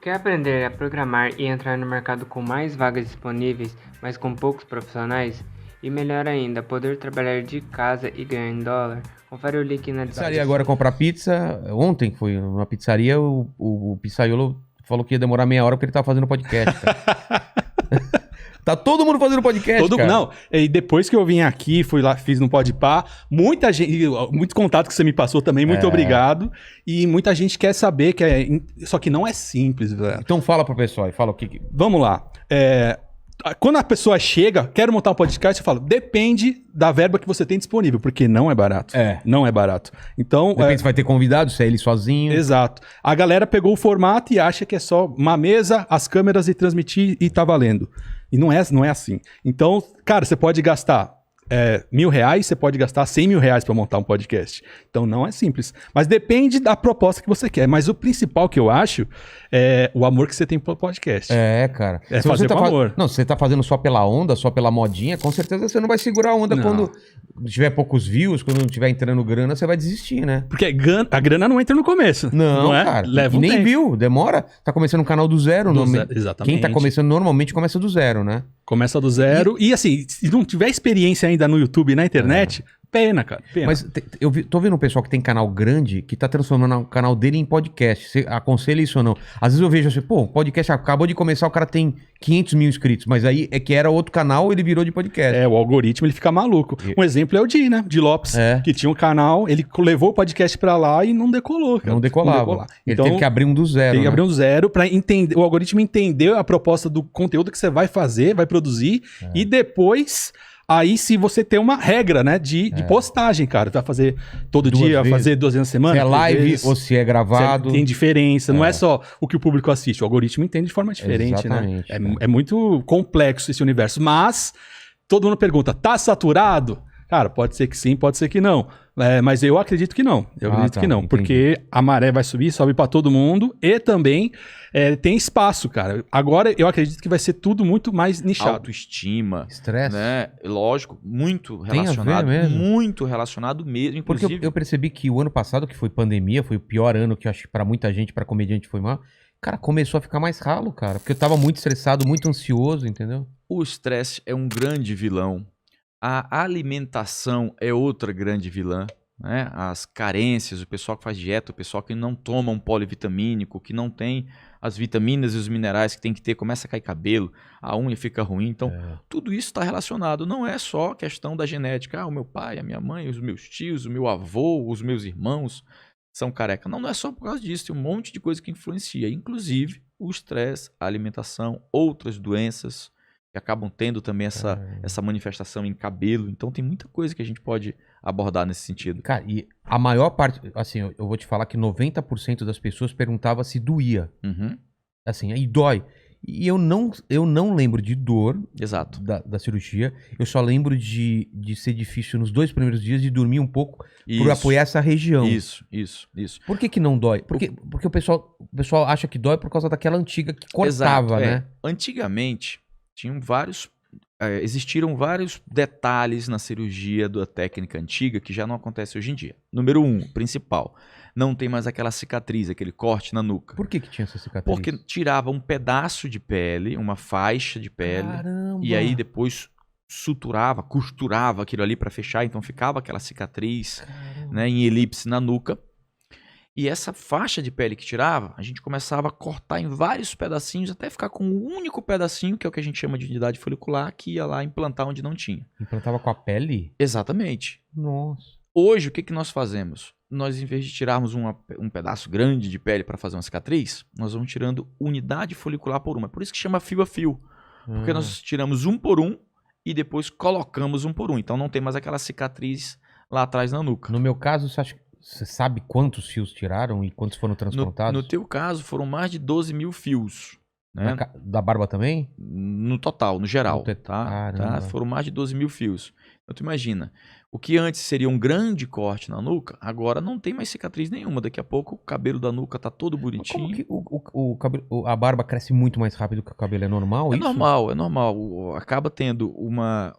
Quer aprender a programar e entrar no mercado com mais vagas disponíveis, mas com poucos profissionais? E melhor ainda, poder trabalhar de casa e ganhar em dólar? Confere o link na Pizzaria agora comprar pizza. Ontem foi numa pizzaria, o pizzaiolo falou que ia demorar meia hora porque ele tava fazendo podcast, cara. Tá todo mundo fazendo podcast, cara. Não, e depois que eu vim aqui, fui lá, fiz no Podpah, muita gente, muito contato que você me passou também, muito obrigado. E muita gente quer saber, só que não é simples, velho. Então fala pro pessoal e fala o que... Vamos lá. Quando a pessoa chega, quero montar um podcast, eu falo, depende da verba que você tem disponível, porque não é barato. Não é barato. Então... Depende se vai ter convidado, se é ele sozinho. Exato. A galera pegou o formato e acha que é só uma mesa, as câmeras e transmitir e tá valendo. E não é assim. Então, cara, você pode gastar R$1.000, você pode gastar R$100.000 para montar um podcast. Então não é simples. Mas depende da proposta que você quer. Mas o principal que eu acho é o amor que você tem pro podcast. Cara. É se fazer você com amor. Não, se você tá fazendo só pela onda, só pela modinha, com certeza você não vai segurar a onda quando tiver poucos views, quando não tiver entrando grana, você vai desistir, né? Porque a grana não entra no começo. Não é? Cara. Leva um nem tempo. viu, demora. Tá começando um canal do zero. Exatamente. Quem tá começando normalmente começa do zero, né? Começa do zero. E assim, se não tiver experiência ainda no YouTube e na internet, pena, cara. Pena. Mas tô vendo um pessoal que tem canal grande que tá transformando o canal dele em podcast. Você aconselha isso ou não? Às vezes eu vejo assim, pô, o podcast acabou de começar, o cara tem 500 mil inscritos. Mas aí é que era outro canal, ele virou de podcast. O algoritmo, ele fica maluco. Um exemplo é o Di, né? Di Lopes, que tinha um canal, ele levou o podcast pra lá e não decolou, cara. Não decolava. Ele então, teve que abrir um do zero. Tem que abrir um zero pra entender, o algoritmo entender a proposta do conteúdo que você vai fazer, vai produzir, e depois... Aí se você tem uma regra, né, de postagem, cara. Tu vai fazer todo dia, vai fazer 2 vezes na semana. Se é live ou se é gravado. Tem diferença. Não é só o que o público assiste. O algoritmo entende de forma diferente, exatamente, né? É muito complexo esse universo. Mas todo mundo pergunta, tá saturado? Cara, pode ser que sim, pode ser que não. Mas eu acredito que não. Entendi. Porque a maré vai subir, sobe pra todo mundo. E também tem espaço, cara. Agora eu acredito que vai ser tudo muito mais nichado. Autoestima. Estresse. Né? Lógico, muito Tem relacionado. a ver mesmo. Muito relacionado mesmo. Porque Inclusive, eu percebi que o ano passado, que foi pandemia, foi o pior ano que eu acho que pra muita gente, pra comediante foi mal. Cara, começou a ficar mais ralo, cara. Porque eu tava muito estressado, muito ansioso, entendeu? o estresse é um grande vilão. A alimentação é outra grande vilã, né? As carências, o pessoal que faz dieta, o pessoal que não toma um polivitamínico, que não tem as vitaminas e os minerais que tem que ter, começa a cair cabelo, a unha fica ruim. Então, tudo isso está relacionado. Não é só questão da genética. O meu pai, a minha mãe, os meus tios, o meu avô, os meus irmãos são careca. Não é só por causa disso. Tem um monte de coisa que influencia. Inclusive, o estresse, a alimentação, outras doenças que acabam tendo também essa manifestação em cabelo. Então tem muita coisa que a gente pode abordar nesse sentido. Cara, e a maior parte, assim, eu vou te falar que 90% das pessoas perguntava se doía. Uhum. Assim, aí dói. E eu não lembro de dor Exato. da cirurgia. Eu só lembro de ser difícil nos 2 primeiros dias, de dormir um pouco por apoiar essa região. Isso. Por que não dói? Porque o pessoal acha que dói por causa daquela antiga que cortava, né? Antigamente, existiram vários detalhes na cirurgia da técnica antiga que já não acontece hoje em dia. Número 1, principal, não tem mais aquela cicatriz, aquele corte na nuca. Por que tinha essa cicatriz? Porque tirava um pedaço de pele, uma faixa de pele, Caramba. e aí depois suturava, costurava aquilo ali para fechar, então ficava aquela cicatriz, né, em elipse na nuca. E essa faixa de pele que tirava, a gente começava a cortar em vários pedacinhos até ficar com um único pedacinho, que é o que a gente chama de unidade folicular, que ia lá implantar onde não tinha. Implantava com a pele? Exatamente. Nossa. Hoje, o que nós fazemos? Nós, em vez de tirarmos um pedaço grande de pele para fazer uma cicatriz, nós vamos tirando unidade folicular por uma. Por isso que chama fio a fio. Porque nós tiramos um por um e depois colocamos um por um. Então não tem mais aquela cicatriz lá atrás na nuca. No meu caso, você sabe quantos fios tiraram e quantos foram transplantados? No teu caso, foram mais de 12 mil fios. Né? Da barba também? No total, no geral. Tá? Foram mais de 12 mil fios. Então tu imagina, o que antes seria um grande corte na nuca, agora não tem mais cicatriz nenhuma. Daqui a pouco o cabelo da nuca tá todo bonitinho. Como que a barba cresce muito mais rápido que o cabelo? É normal isso? É normal. Acaba tendo uma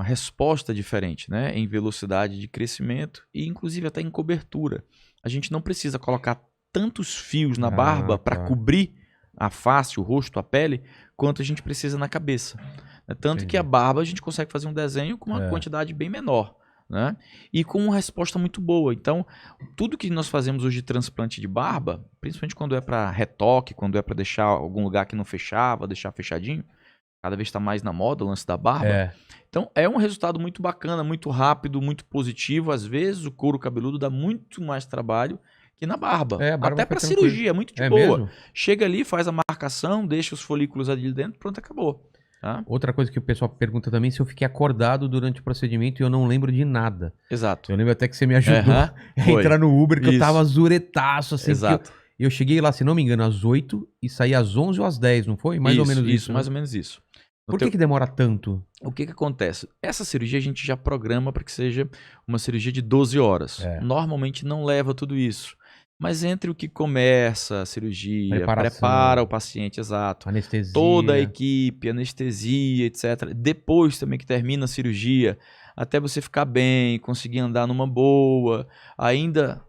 resposta diferente, né? Em velocidade de crescimento e inclusive até em cobertura. A gente não precisa colocar tantos fios na barba para cobrir a face, o rosto, a pele, quanto a gente precisa na cabeça. Tanto que a barba a gente consegue fazer um desenho com uma quantidade bem menor, né? E com uma resposta muito boa. Então, tudo que nós fazemos hoje de transplante de barba, principalmente quando é para retoque, quando é para deixar algum lugar que não fechava, deixar fechadinho, cada vez está mais na moda o lance da barba. Então, é um resultado muito bacana, muito rápido, muito positivo. Às vezes, o couro cabeludo dá muito mais trabalho que na barba. Até para cirurgia, é muito de boa. Mesmo? Chega ali, faz a marcação, deixa os folículos ali dentro, pronto, acabou. Tá? Outra coisa que o pessoal pergunta também, se eu fiquei acordado durante o procedimento e eu não lembro de nada. Exato. Eu lembro até que você me ajudou a entrar no Uber, que eu tava zuretaço, assim. Exato. Eu cheguei lá, se não me engano, às 8 e saí às 11 ou às 10, não foi? Mais ou menos isso. Mais ou menos isso. Por que demora tanto? O que acontece? Essa cirurgia a gente já programa para que seja uma cirurgia de 12 horas. Normalmente não leva tudo isso. Mas entre o que começa a cirurgia, prepara o paciente, exato. Anestesia. Toda a equipe, anestesia, etc. Depois também que termina a cirurgia, até você ficar bem, conseguir andar numa boa. Ainda,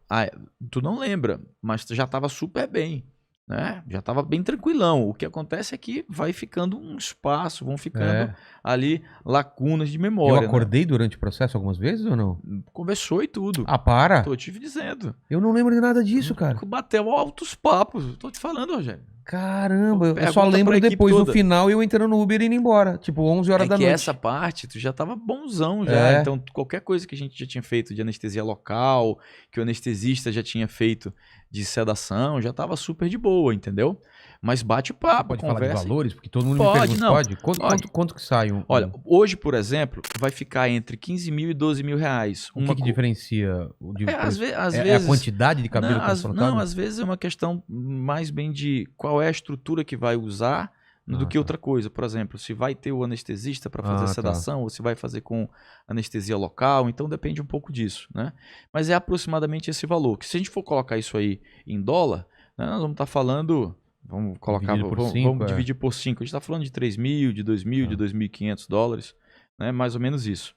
tu não lembra, mas tu já estava super bem. Né? Já estava bem tranquilão. O que acontece é que vai ficando um espaço, vão ficando ali lacunas de memória. Eu acordei durante o processo algumas vezes ou não? Conversou e tudo. Ah, para! Tô te dizendo. Eu não lembro de nada disso, cara. Bateu altos papos. Tô te falando, Rogério. Caramba, eu só lembro depois no final eu entrando no Uber e indo embora. Tipo, 11 horas da noite. Essa parte, tu já tava bonzão já. Então, qualquer coisa que a gente já tinha feito de anestesia local, que o anestesista já tinha feito de sedação, já tava super de boa, entendeu? Mas bate papo, pode conversa. Falar de valores? Porque todo mundo me pergunta, não, pode? Quanto que sai? Olha, hoje, por exemplo, vai ficar entre 15 mil e 12 mil reais. O que diferencia? Às vezes, é a quantidade de cabelo transportado? Não, às vezes é uma questão mais bem de qual é a estrutura que vai usar do que outra coisa. Por exemplo, se vai ter o anestesista para fazer sedação ou se vai fazer com anestesia local. Então, depende um pouco disso, né? Mas é aproximadamente esse valor. Que se a gente for colocar isso aí em dólar, né, nós vamos estar falando... Vamos colocar, vamos dividir por 5. A gente está falando de 3 mil, de 2 mil, de 2.500 dólares, né? Mais ou menos isso.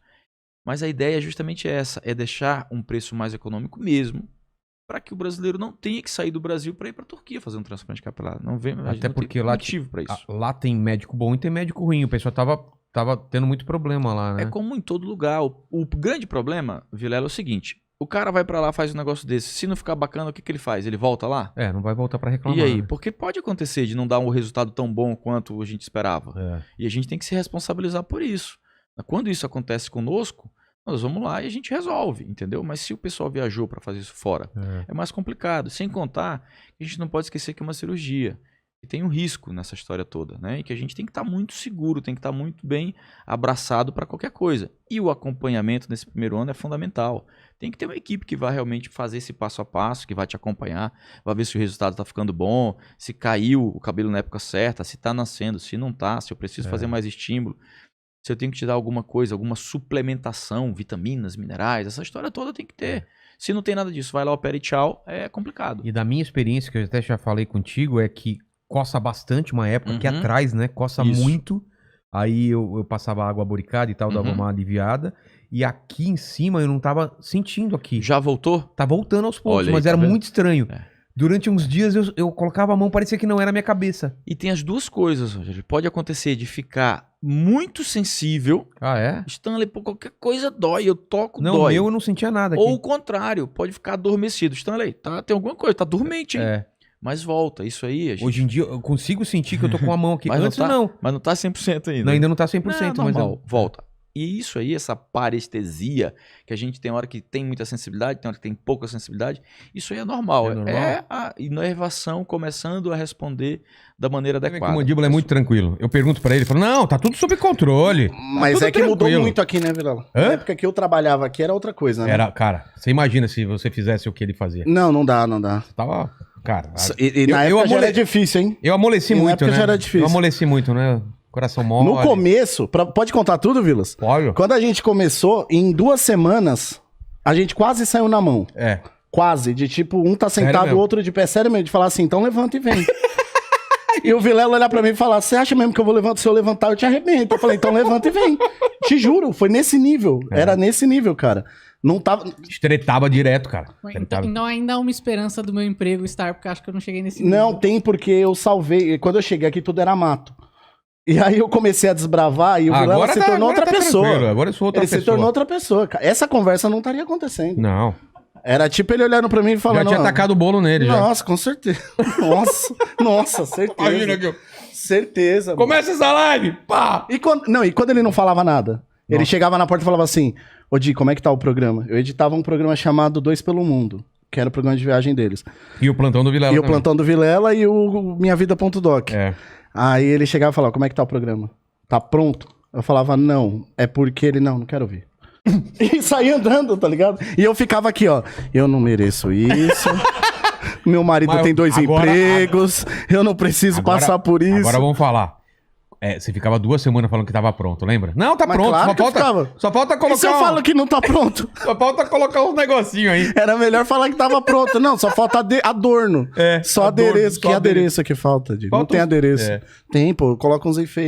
Mas a ideia é justamente essa, é deixar um preço mais econômico mesmo, para que o brasileiro não tenha que sair do Brasil para ir para a Turquia fazer um transplante capilar. Não vem, até porque lá motivo para isso. Lá tem médico bom e tem médico ruim. O pessoal tava tendo muito problema lá, né? É como em todo lugar. O grande problema, Vilela, é o seguinte... O cara vai pra lá, faz um negócio desse. Se não ficar bacana, o que ele faz? Ele volta lá? Não vai voltar pra reclamar. E aí? Né? Porque pode acontecer de não dar um resultado tão bom quanto a gente esperava. E a gente tem que se responsabilizar por isso. Quando isso acontece conosco, nós vamos lá e a gente resolve, entendeu? Mas se o pessoal viajou pra fazer isso fora, é mais complicado. Sem contar que a gente não pode esquecer que é uma cirurgia. E tem um risco nessa história toda, né? E que a gente tem que estar muito seguro, tem que estar muito bem abraçado para qualquer coisa. E o acompanhamento nesse primeiro ano é fundamental. Tem que ter uma equipe que vai realmente fazer esse passo a passo, que vai te acompanhar, vai ver se o resultado está ficando bom, se caiu o cabelo na época certa, se está nascendo, se não está, se eu preciso fazer mais estímulo, se eu tenho que te dar alguma coisa, alguma suplementação, vitaminas, minerais, essa história toda tem que ter. Se não tem nada disso, vai lá, opera e tchau, é complicado. E da minha experiência, que eu até já falei contigo, é que coça bastante uma época, aqui atrás, né? Coça muito. Aí eu passava água boricada e tal, dava uma aliviada. E aqui em cima eu não tava sentindo aqui. Já voltou? Tá voltando aos poucos, Olha aí, mas tá era vendo? muito estranho. Durante uns dias eu colocava a mão, parecia que não era a minha cabeça. E tem as duas coisas, Rogério. Pode acontecer de ficar muito sensível. Ah, é? Stanley, por qualquer coisa dói, eu toco, não, dói. eu não sentia nada aqui. Ou o contrário, pode ficar adormecido. Stanley, tem alguma coisa, tá dormente, hein? Mas volta, isso aí... Hoje em dia eu consigo sentir que eu tô com a mão aqui. Mas antes não. Mas não tá 100% ainda. Não, ainda não tá 100%. Não, mas normal, volta. E isso aí, essa parestesia, que a gente tem hora que tem muita sensibilidade, tem hora que tem pouca sensibilidade, isso aí é normal. É a inervação começando a responder da maneira adequada. O mandíbula é muito tranquilo. Eu pergunto pra ele, falo, não, tá tudo sob controle. Mas é que mudou muito aqui, né, Vilela? Na época que eu trabalhava aqui era outra coisa, né? Cara, você imagina se você fizesse o que ele fazia. Não dá. Você tava... Cara... E na época já era difícil, hein? Eu amoleci muito, né? Já era difícil. Eu amoleci muito, né? Coração mole. No começo, pode contar tudo, Vilas? Pode. Quando a gente começou, em 2 semanas, a gente quase saiu na mão. Quase. De tipo, um tá sentado, o outro de pé. Sério mesmo, de falar assim, então levanta e vem. E o Vilela olhar pra mim e falar, você acha mesmo que eu vou levantar? Se eu levantar, eu te arrebento. Eu falei, então levanta e vem. Te juro, foi nesse nível. Era nesse nível, cara. Não tava... Estretava direto, cara. Então ainda há uma esperança do meu emprego estar, porque eu acho que eu não cheguei nesse nível. Não, tem porque eu salvei. Quando eu cheguei aqui, tudo era mato. E aí eu comecei a desbravar e o Vilela se tornou outra pessoa. Agora eu sou outra pessoa. Ele se tornou outra pessoa. Cara. Essa conversa não estaria acontecendo. Não. Era tipo ele olhando pra mim e falando... Já tinha tacado o bolo nele, já. Nossa, com certeza. Nossa, certeza. Imagina aqui, ó. Certeza. Começa essa live! Pá! E quando ele não falava nada? Ele chegava na porta e falava assim, ô Di, como é que tá o programa? Eu editava um programa chamado Dois pelo Mundo, que era o programa de viagem deles. E o plantão do Vilela E o também. plantão do Vilela e o Minha Vida.doc. É. Aí ele chegava e falava, como é que tá o programa? Tá pronto? Eu falava, não, é porque ele, não quero ouvir. E saía andando, tá ligado? E eu ficava aqui, ó, eu não mereço isso... Meu marido tem 2 empregos, eu não preciso passar por isso. Agora vamos falar. Você ficava 2 semanas falando que tava pronto, lembra? Não, tá pronto. Claro Só falta colocar. E se eu falo que não tá pronto? Só falta colocar uns negocinhos aí. Era melhor falar que tava pronto. Não, só falta adorno. Só adorno, adereço. só que adereço que falta, Diego? Não tem adereço. Tem, pô, coloca uns enfeites.